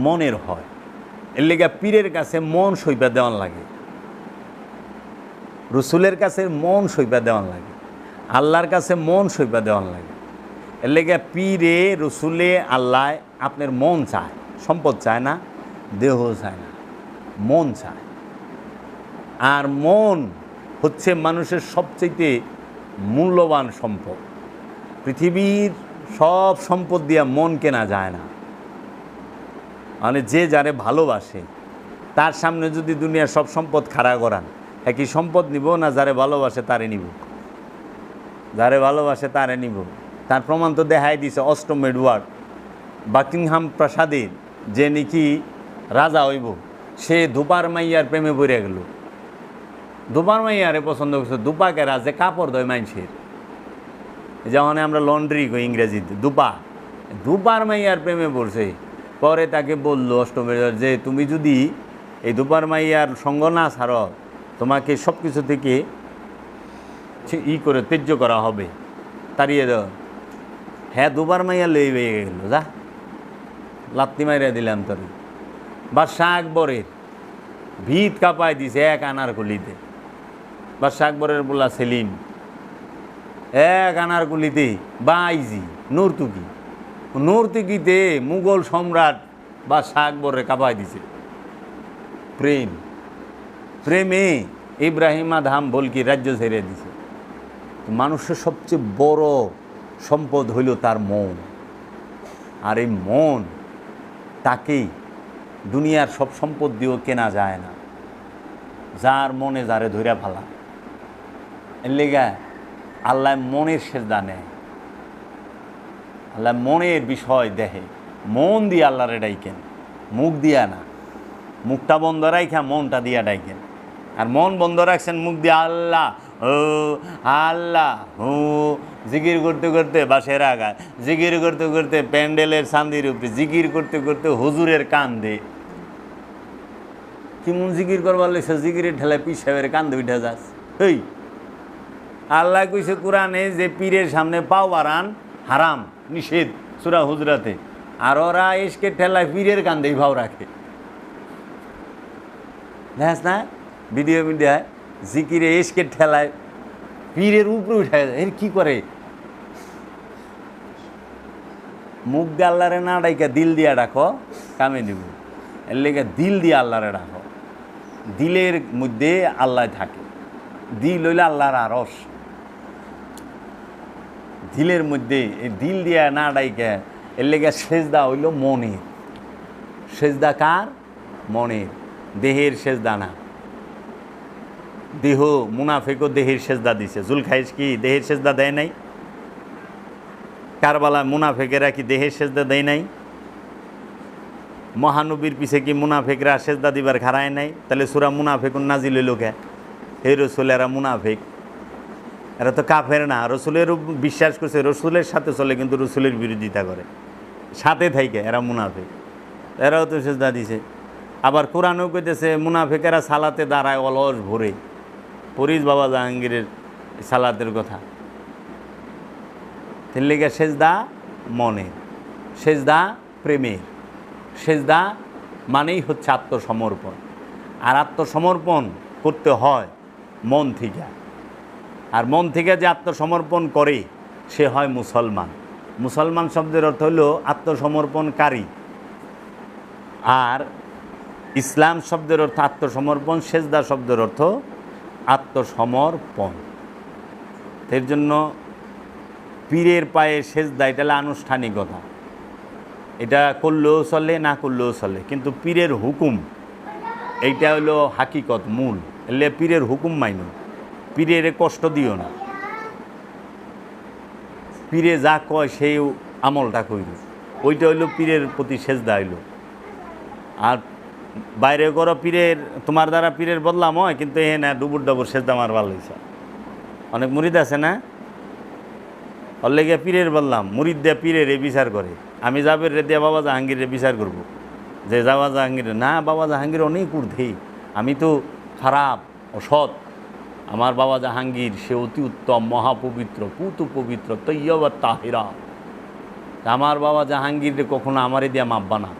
মনের হয়। এর লেগে পীরের কাছে মন সইপা দেওয়ান লাগে, রসুলের কাছে মন সইপা দেওয়ান লাগে, আল্লাহর কাছে মন সইপা দেওয়ান লাগে। এর লেগে পীরে রসুলে আল্লাহ আপনার মন চায়, সম্পদ চায় না, দেহ চায় না, মন চায়। আর মন হচ্ছে মানুষের সবচেয়ে মূল্যবান সম্পদ। পৃথিবীর সব সম্পদ দিয়া মন কেনা যায় না। মানে যে যারে ভালোবাসে তার সামনে যদি দুনিয়ার সব সম্পদ খাড়া করান, একই সম্পদ নিব না যারে ভালোবাসে তারে নিব? যারে ভালোবাসে তারে নিব। তার প্রমাণ তো দেখাই দিছে অষ্টম এডওয়ার্ড বাকিংহাম প্রাসাদের যে নাকি রাজা হইব, সে ধুপার মাইয়ার প্রেমে পড়ে গেল। ধুপার মাইয়ারে পছন্দ করছে, দুপাকে রাজে কাপড় দেয় মানুষের, যেমন আমরা লন্ড্রি কই ইংরেজিতে, দুপার মাইয়ার প্রেমে পড়ছে। পরে তাকে বললো অষ্টমের যে তুমি যদি এই দুপার মাইয়ার সঙ্গ না ছাড়ো, তোমাকে সব কিছু থেকে করে ত্যায্য করা হবে, তাড়িয়ে দাও। হ্যাঁ দুবার মাইয়া লই বেয়ে গেল, যা লাত্তি মাইরা দিলাম তোর। বাদশাহ আকবরের ভিত কাঁপায় দিছে এক আনারকুলিতে। বাদশাহ আকবরের বলা সেলিম এক আনারকুলিতে বাইজি নর্তুকিতে মুঘল সম্রাট বাদশাহ আকবরের কাঁপায় দিছে। প্রেমে ইব্রাহিম আদহাম বলকি রাজ্য ছেড়ে দিছে। মানুষের সবচেয়ে বড় সম্পদ হইল তার মন। আর এই মন তাকেই দুনিয়ার সব সম্পদ দিয়েও কেনা যায় না। যার মনে যারে ধইরা ফালা, এর লেগা আল্লাহ মনের সেজদা নেয়, আল্লাহ মনের বিষয় দেখে। মন দিয়ে আল্লাহরে ডাইকেন, মুখ দিয়া না। মুখটা বন্ধ রাখা মনটা দিয়া ডাইকেন। আর মন বন্ধ রাখছেন, মুখ দিয়ে আল্লাহ ও আল্লাহ হু জিকির করতে করতে বাসের আগায়, জিকির করতে করতে প্যান্ডেলের চান্দির উপরে, জিকির করতে করতে হুজুরের কান্দে। কেমন জিকির করবার লাগছে, জিকিরের ঠেলায় পীর সাহেবের কান্দে উঠে যাস। এই আল্লাহ কইছে কোরআনে যে পীরের সামনে পাও বাড়ান হারাম, নিষেধ সূরা হুজরাতে। আর ওরা এসকে ঠেলায় পীরের কান্দেই ভাও রাখে। দেখ না ভিডিও মিডিয়ায় জিকিরে এসকে ঠেলায় পীরের উপরে উঠে, এর কি করে? মুখ দিয়ে আল্লাহরে না ডাইকা দিল দিয়া ডাকো, কামে দিব। এর লেগে দিল দিয়ে আল্লাহরে ডাকো। দিলের মধ্যে আল্লাহ থাকে। দিল হইলে আল্লাহর আরশ। দিলের মধ্যে এই দিল দিয়া না ডাইকা, এর লেগে সেজদা হইল মনের। সেজদা কার? মনের। দেহের সেজদা না। দেহ মুনাফেকও দেহের সেজদা দিছে। জুলখাইস কি দেহের সেজদা দেয় নাই? কারবালায় মুনাফেকেরা কি দেহের সেজদা দেয় নাই? মহানবীর পিছে কি মুনাফেকরা সেজদা দিবার খাড়ায় নাই? তাহলে সূরা মুনাফিকুন নাজিল হইল কে? হে রসুল, এরা মুনাফিক, এরা তো কাফের না। রসুলের বিশ্বাস করছে, রসুলের সাথে চলে, কিন্তু রসুলের বিরোধিতা করে, সাথে থাইকে এরা মুনাফিক। এরাও তো সেজদা দিছে। আবার কোরআনও কইতেছে মুনাফিকেরা সালাতে দাঁড়ায় অলস ভরে। পরিস বাবা জাহাঙ্গীরের সালাতের কথা। এর লেগে সেজদা মনের, সেজদা প্রেমের। সেজদা মানেই হচ্ছে আত্মসমর্পণ। আর আত্মসমর্পণ করতে হয় মন থেকে। আর মন থেকে যে আত্মসমর্পণ করে সে হয় মুসলমান। মুসলমান শব্দের অর্থ হলো আত্মসমর্পণকারী। আর ইসলাম শব্দের অর্থ আত্মসমর্পণ। সেজদা শব্দের অর্থ আত্মসমর্পণ। এর জন্য পীরের পায়ে সেজদা, এটা হলো আনুষ্ঠানিকতা। এটা করলেও চলে, না করলেও চলে, কিন্তু পীরের হুকুম এইটা হলো হাকিকত, মূল। এলে পীরের হুকুম মাইনো, পীরের কষ্ট দিও না। পীরে যা কয় সেই আমলটা কইল, ওইটা হইল পীরের প্রতি সেজদা হইল। আর বাইরে করো পীরের, তোমার দ্বারা পীরের বদলাম হয়, কিন্তু এ না ডুবুর ডাবুর সেজদা আমার ভালো হয়েছে। অনেক মুরিদ আছে না, ওর লেগে পীরের বললাম, মুরিদ দিয়ে পীরের বিচার করে। আমি যাবের রে দিয়া বাবা জাহাঙ্গীর বিচার করব, যে বাবা জাহাঙ্গীর না, বাবা জাহাঙ্গীর অনেক ঊর্ধ্বে, আমি তো খারাপ অসৎ। আমার বাবা জাহাঙ্গীর সে অতি উত্তম, মহাপবিত্র, পুতু পবিত্র, তৈয়বা তাহিরা। আমার বাবা জাহাঙ্গীর কখনো আমারে দিয়া মাপবা না।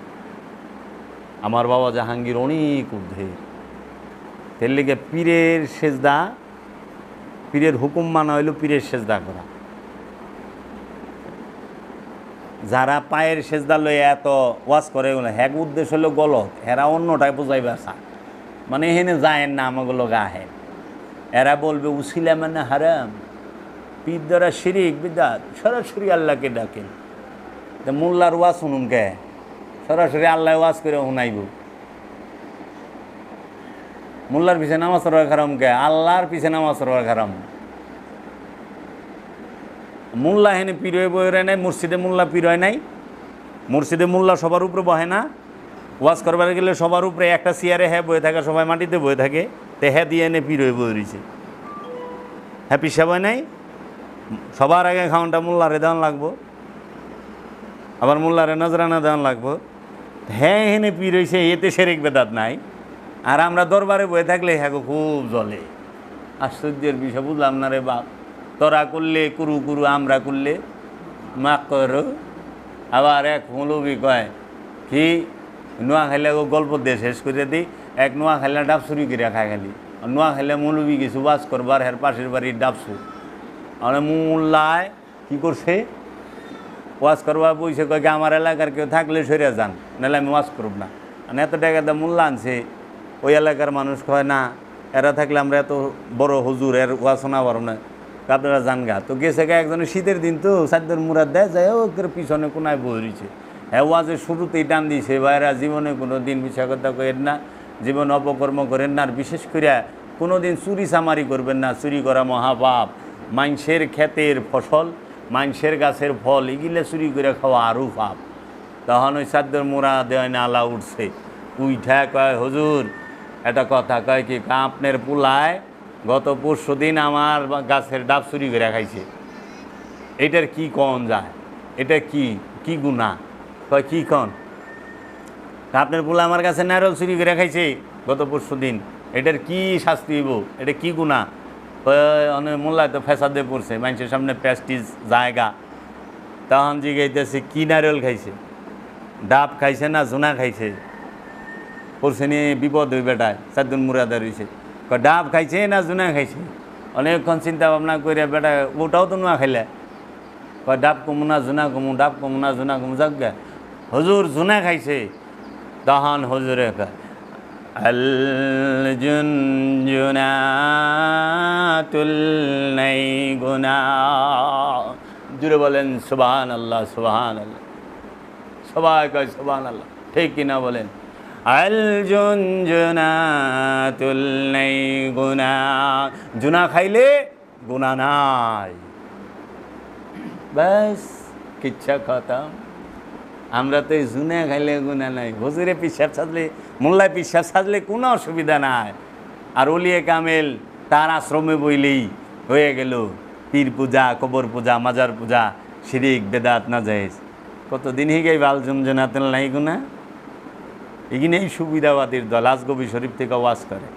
আমার বাবা জাহাঙ্গীর অনেক ঊর্ধ্বে। এর লেগে পীরের সেজদা, পীরের হুকুম মানা হইল পীরের সেজদা করা। যারা পায়ের সেজদা লয়ে এত ওয়াজ করে, হ্যাক উদ্দেশ্য হলো গলত, এরা অন্যটায় বোঝাইবে আসা, মানে এখানে যায়েন না আমাগুলো গাহেন। এরা বলবে উসিলা মানে হারাম, পীর দ্বারা শিরিক বিদাত, সরাসরি আল্লাহকে ডাকেন। তা মোল্লার ওয়াজ শুনুন কে? সরাসরি আল্লাহ ওয়াজ করে শুনাইব। মোল্লার পিছে নামাজ পড়া খারাম কে? আল্লাহর পিছে নামাজ পড়া খারাম। মোল্লা হেনে পীর হয়ে বয়ে নাই, মসজিদে মোল্লা পীর হয় নাই। মসজিদে মোল্লা সবার উপরে বহে না। ওয়াজ করবার গেলে সবার উপরে একটা চেয়ারে হ্যাঁ বয়ে থাকে, সবাই মাটিতে বয়ে থাকে। তে হ্যাঁ দিয়ে এনে পীর হয়ে বয়ে রয়েছে। হ্যাঁ পিসাব হয় নাই। সবার আগে খাওয়ানটা মোল্লারে দেওয়ান লাগবো, আবার মোল্লারে নজরানা দেওয়ান লাগবো। হ্যাঁ হেনে পীর হয়েছে, এতে সেরেক বেদাত নাই। আর আমরা দরবারে বয়ে থাকলে হ্যাঁ খুব জ্বলে। আশ্চর্যের বিষয়, বুঝলাম না রে বাপ। তোরা করলে কুরু কুরু, আমরা করলে মাক করো। আবার এক মৌলবি কয় কি, নোয়া খাইলে গল্প দিয়ে শেষ করে দিই। এক নোয়া খাইলে ডাব চুরি করে খায় খালি। নোয়া খাইলে মৌলবি কিছু বাস করবার, হের পাশের বাড়ির ডাবসু। আর মোল্লায় কী করছে, ওয়াজ করবার বইসে কয় কি আমার এলাকার কেউ থাকলে সরে যান, নাহলে আমি ওয়াজ করব না। মানে এত টাকা দিয়ে মোল্লা আনছে, ওই এলাকার মানুষ কয় না, এরা থাকলে আমরা এত বড় হুজুর, এর ওয়াজ শোনা পারো না, আপনারা জান গা। তো গেছে গা একজনের শীতের দিন, তো সাদ্যের মুরাদ দেয় যায়, ওকে পিছনে কোনায় বই রয়েছে। হ্যাঁ ওয়াজের শুরুতেই টান দিয়েছে, ভাইরা জীবনে কোনো দিন মিছা কথা করেন না, জীবন অপকর্ম করেন না, আর বিশেষ করে কোনো দিন চুরি চামারি করবেন না। চুরি করা মহাপাপ। মানুষের ক্ষেতের ফসল, মানুষের গাছের ফল, এগুলো চুরি করে খাওয়া আরও পাপ। তখন ওই সাদ্যের মুরা দেয় না আলা উঠছে, উইঠা কয় হুজুর একটা কথা, কয় কি আপনার পুলায় গত পরশু দিন আমার গাছের ডাব চুরি করে খাইছে। এটার কি কন যায়? এটা কি কি গুনাহ? কয় কি কন? আপনার পুলা আমার কাছে নারল চুরি করে খাইছে গত পরশু দিন, এটার কি শাস্তি হইব? এটা কি গুনাহ? অনেক মোল্লায় তো ফেসাদে পড়ছে, মানুষের সামনে প্যাস্টিজ জায়গা। তখন জিগাইতেছে কি নারল খাইছে, ডাব খাইছে না জোনা খাইছে? পড়ছে নিয়ে বিপদ হই বেটায়, সাদ্দুল মুরাদার হয়েছে। ডাব খাইছে না জোনা খাইছে? অনেকক্ষণ চিন্তা ভাবনা করে বেটা, ওটাও তো নোয়া খাইলে। কয় ডাব কমুনা জুনা কমু, ডাব কমুনা জুনা কমু, যাক গে হুজুর জুনা খাইছে। তখন হুজুরে কয় আল জুনজুনাতুল নাই গুনা। জুড়ে বলেন সুবহানাল্লাহ, সুবহানাল্লাহ। সবাই কয় সুবহানাল্লাহ, ঠিক কিনা বলেন? আল জুনজুনাতুল নাই গুনা, জুনা খাইলে গুনাহ নাই। ব্যাস কিচ্ছা খতম। আমরা তো এই জুনা খাইলে গুনাহ নাই, হুজুরে পিসাব সাজলে, মোল্লায় পিসাব সাজলে কোনো অসুবিধা নাই। আর ওলিয়ে কামেল তার আশ্রমে বইলেই হয়ে গেল পীর পূজা, কবর পূজা, মাজার পূজা, শিরিক, বেদাত, নাজায়েজ। কতদিন হিগে বাল জুমজুনাতুল নাই গুনাহ। এখানেই সুবিধাবাদীর দল আজগবি শরীফ থেকে ওয়াজ করে।